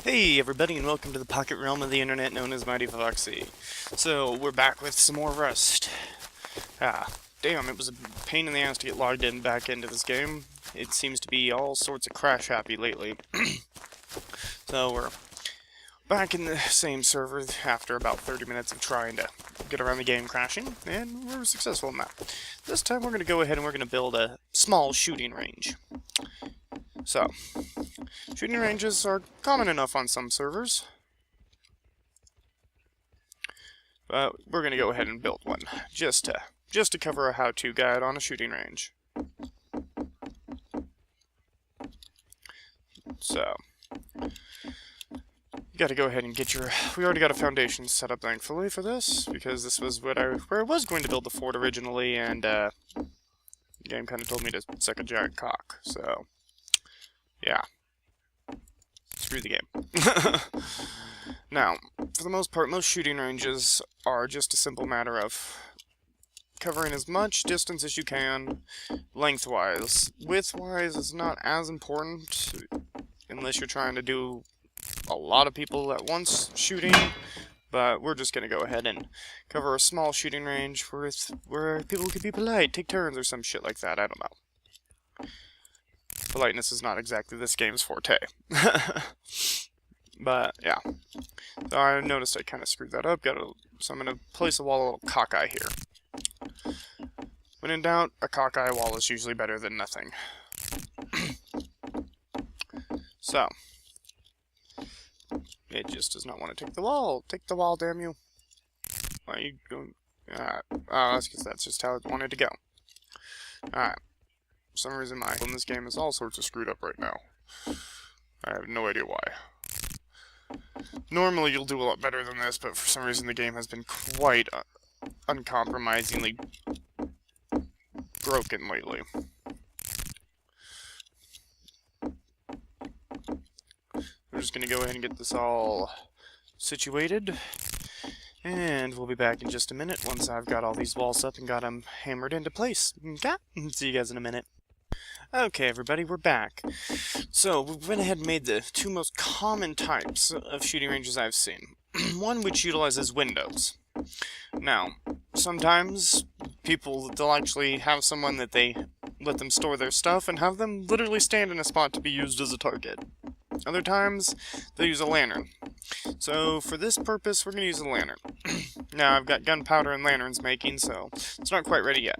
Hey everybody, and welcome to the pocket realm of the internet known as Mighty Foxy. So, we're back with some more Rust. Damn, it was a pain in the ass to get logged in back into this game. It seems to be all sorts of crash happy lately. So, we're back in the same server after about 30 minutes of trying to get around the game crashing, and we're successful in that. This time we're going to go ahead and we're going to build a small shooting range. So, shooting ranges are common enough on some servers, but we're going to go ahead and build one, just to cover a how-to guide on a shooting range. So, you got to go ahead and get your... We already got a foundation set up, thankfully, for this, because this was where I was going to build the fort originally, and the game kind of told me to suck a giant cock, so... yeah. Screw the game. Now, for the most part, most shooting ranges are just a simple matter of covering as much distance as you can, lengthwise. Widthwise is not as important, unless you're trying to do a lot of people at once shooting, but we're just going to go ahead and cover a small shooting range where people could be polite, take turns or some shit like that, I don't know. Politeness is not exactly this game's forte. But, yeah. So I noticed I kind of screwed that up. So I'm going to place a wall a little cockeye here. When in doubt, a cockeye wall is usually better than nothing. So. It just does not want to take the wall. Take the wall, damn you. Why are you going... that's because that's just how it wanted to go. Alright. For some reason, my in this game is all sorts of screwed up right now. I have no idea why. Normally, you'll do a lot better than this, but for some reason, the game has been quite uncompromisingly broken lately. We're just going to go ahead and get this all situated, and we'll be back in just a minute once I've got all these walls up and got them hammered into place. Okay? See you guys in a minute. Okay, everybody, we're back. So, we went ahead and made the two most common types of shooting ranges I've seen. One which utilizes windows. Now, sometimes they'll actually have someone that they let them store their stuff and have them literally stand in a spot to be used as a target. Other times, they'll use a lantern. So, for this purpose, we're going to use a lantern. Now, I've got gunpowder and lanterns making, so it's not quite ready yet.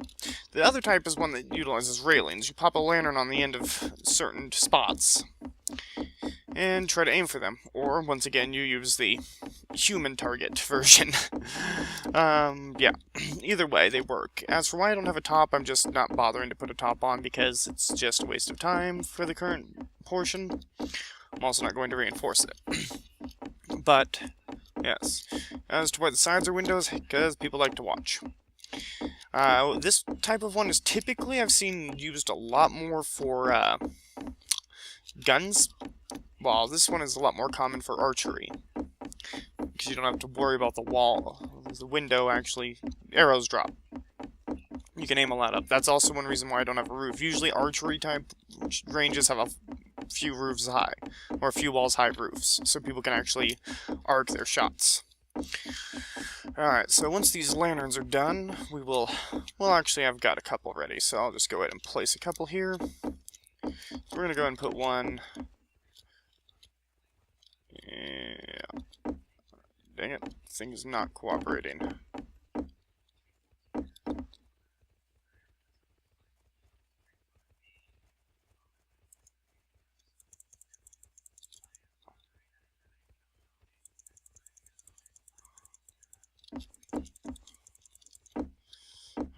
The other type is one that utilizes railings. You pop a lantern on the end of certain spots and try to aim for them. Or, once again, you use the human target version. Yeah. Either way, they work. As for why I don't have a top, I'm just not bothering to put a top on because it's just a waste of time for the current portion. I'm also not going to reinforce it. But, yes. As to why the sides are windows, because people like to watch. This type of one is typically, I've seen used a lot more for guns. Well, this one is a lot more common for archery. Because you don't have to worry about the wall. The window, actually, arrows drop. You can aim a lot up. That's also one reason why I don't have a roof. Usually archery type ranges have a few roofs high, or a few walls high roofs, so people can actually arc their shots. Alright, so once these lanterns are done, well actually I've got a couple ready, so I'll just go ahead and place a couple here. So we're going to go ahead and put one. Yeah. Dang it, this thing is not cooperating.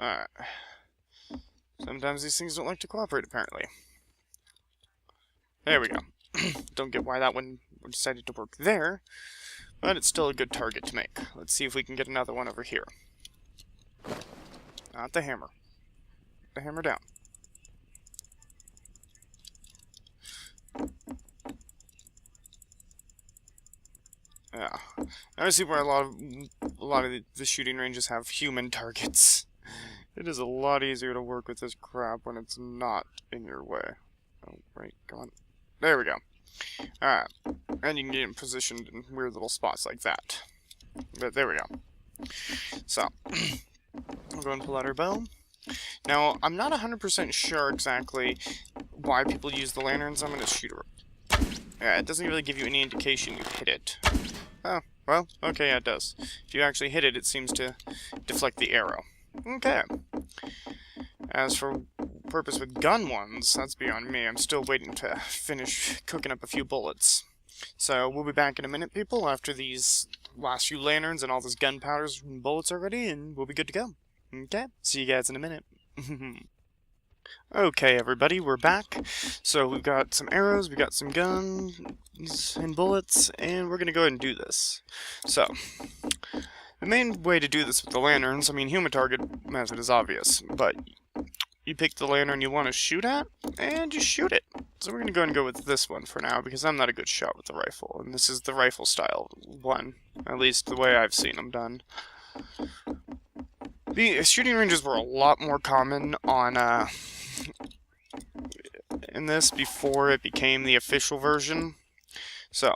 Alright. Sometimes these things don't like to cooperate, apparently. There we go. Don't get why that one decided to work there, but it's still a good target to make. Let's see if we can get another one over here. Not the hammer. The hammer down. Yeah. I see where a lot of the shooting ranges have human targets. It is a lot easier to work with this crap when it's not in your way. Oh, right, come on. There we go. Alright. And you can get them positioned in weird little spots like that. But there we go. So, we'll go and pull out our bow. Now, I'm not 100% sure exactly why people use the lanterns. I'm going to shoot her. Yeah, it doesn't really give you any indication you hit it. Oh, well, okay, yeah, it does. If you actually hit it, it seems to deflect the arrow. Okay. As for purpose with gun ones, that's beyond me. I'm still waiting to finish cooking up a few bullets. So, we'll be back in a minute, people, after these last few lanterns and all this gunpowder and bullets are ready, and we'll be good to go. Okay, see you guys in a minute. Okay, everybody, we're back. So we've got some arrows, we've got some guns and bullets, and we're going to go ahead and do this. So, the main way to do this with the lanterns, I mean, human target method is obvious, but you pick the lantern you want to shoot at, and you shoot it. So we're going to go ahead and go with this one for now, because I'm not a good shot with the rifle, and this is the rifle style one, at least the way I've seen them done. The shooting ranges were a lot more common on, in this before it became the official version. So,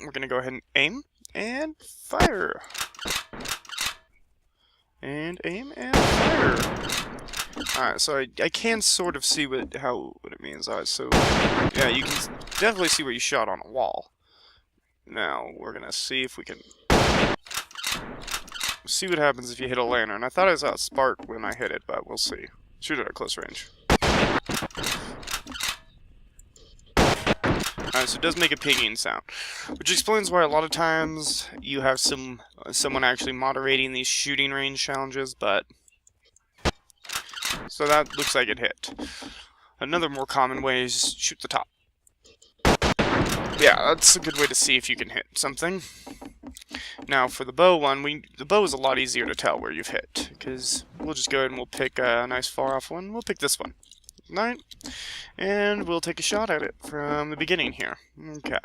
we're going to go ahead and aim, and fire. And aim, and fire. Alright, so I can sort of see what it means. Alright, so, yeah, you can definitely see where you shot on a wall. Now, we're going to see if we can see what happens if you hit a lantern. I thought I saw a spark when I hit it, but we'll see. Shoot it at close range. Alright, so it does make a pinging sound, which explains why a lot of times you have someone actually moderating these shooting range challenges, but so that looks like it hit. Another more common way is shoot the top. Yeah, that's a good way to see if you can hit something. Now, for the bow one, the bow is a lot easier to tell where you've hit, because we'll just go ahead and we'll pick a nice far-off one. We'll pick this one. Right? And we'll take a shot at it from the beginning here. Okay.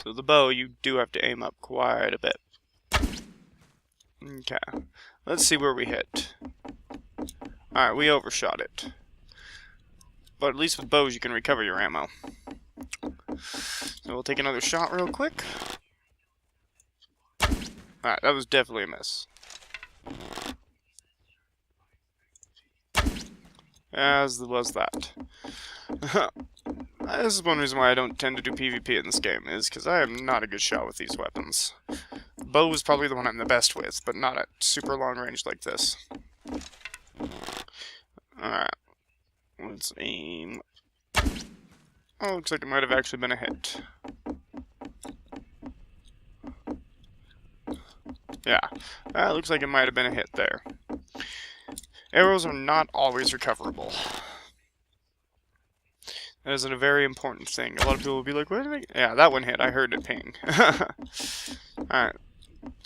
So the bow, you do have to aim up quite a bit. Okay. Let's see where we hit. Alright, we overshot it. But at least with bows, you can recover your ammo. So we'll take another shot real quick. Alright, that was definitely a miss. As was that. This is one reason why I don't tend to do PvP in this game, is because I am not a good shot with these weapons. Bow is probably the one I'm the best with, but not at super long range like this. Alright. Let's aim. Oh, looks like it might have actually been a hit. Yeah, looks like it might have been a hit there. Arrows are not always recoverable. That is a very important thing. A lot of people will be like, wait a minute. Yeah, that one hit. I heard it ping. Alright,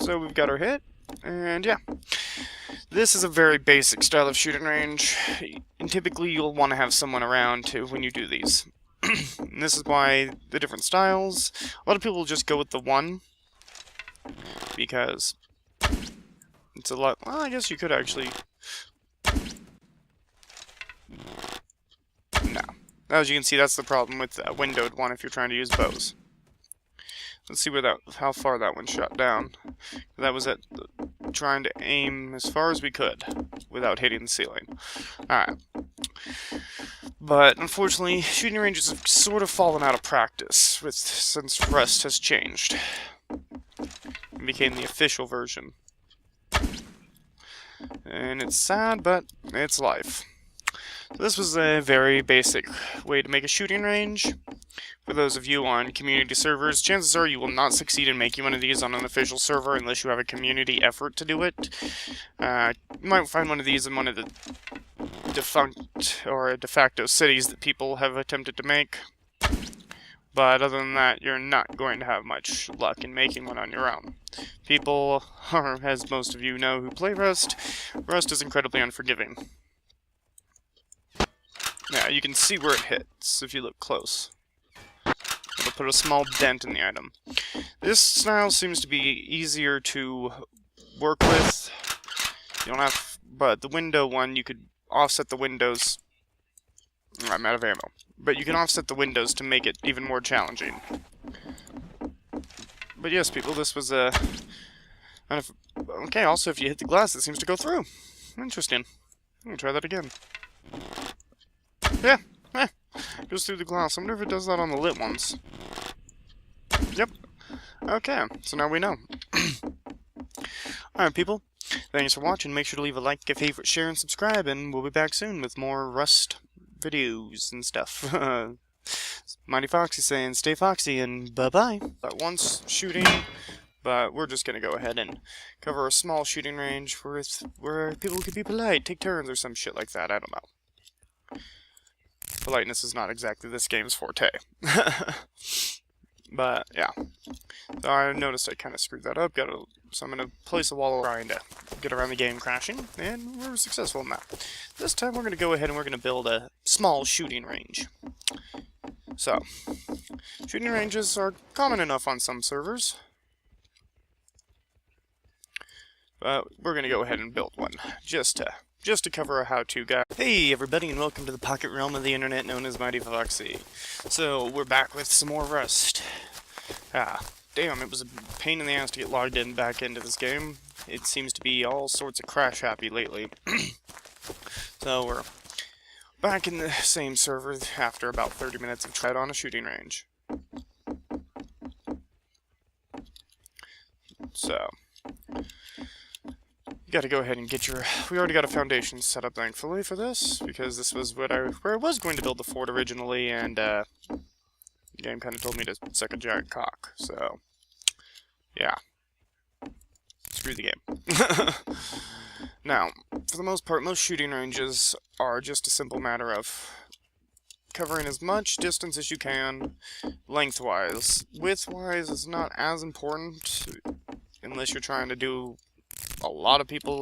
so we've got our hit, and yeah. This is a very basic style of shooting range, and typically you'll want to have someone around when you do these. And this is why the different styles, a lot of people will just go with the one, because it's a lot, well, I guess you could actually, no. As you can see, that's the problem with a windowed one if you're trying to use bows. Let's see where how far that one shot down. That was trying to aim as far as we could without hitting the ceiling. Alright. But unfortunately, shooting ranges have sort of fallen out of practice since Rust has changed. It became the official version. And it's sad, but it's life. So this was a very basic way to make a shooting range. For those of you on community servers, chances are you will not succeed in making one of these on an official server unless you have a community effort to do it. You might find one of these in one of the defunct or de facto cities that people have attempted to make. But other than that, you're not going to have much luck in making one on your own. People, as most of you know who play Rust, Rust is incredibly unforgiving. Yeah, you can see where it hits if you look close. It'll put a small dent in the item. This style seems to be easier to work with. You don't have, but the window one, you could offset the windows. I'm out of ammo. but you can offset the windows to make it even more challenging. But yes, people, this was a... okay, also, if you hit the glass, it seems to go through. Interesting. I'm gonna try that again. Yeah, goes through the glass. I wonder if it does that on the lit ones. Yep. Okay, so now we know. Alright, people. Thanks for watching. Make sure to leave a like, a favorite, share, and subscribe, and we'll be back soon with more Rust videos and stuff. Mighty Foxy saying, stay foxy, and bye-bye. That once shooting, but we're just gonna go ahead and cover a small shooting range where people could be polite, take turns or some shit like that. I don't know. Politeness is not exactly this game's forte. But, yeah. So I noticed I kind of screwed that up. So I'm going to place a wall trying to get around the game crashing, and we're successful in that. This time we're going to go ahead and we're going to build a small shooting range. So, shooting ranges are common enough on some servers. But we're going to go ahead and build one, just to cover a how-to guide. Hey everybody, and welcome to the pocket realm of the internet known as Mighty Foxy. So, we're back with some more Rust. Damn, it was a pain in the ass to get logged in back into this game. It seems to be all sorts of crash happy lately. So, we're back in the same server after about 30 minutes of trying on a shooting range. So, you gotta go ahead and get your... We already got a foundation set up, thankfully, for this, because this was where I was going to build the fort originally, and, the game kind of told me to suck a giant cock, so... yeah. Screw the game. Now, for the most part, most shooting ranges are just a simple matter of covering as much distance as you can, lengthwise. Widthwise is not as important, unless you're trying to do a lot of people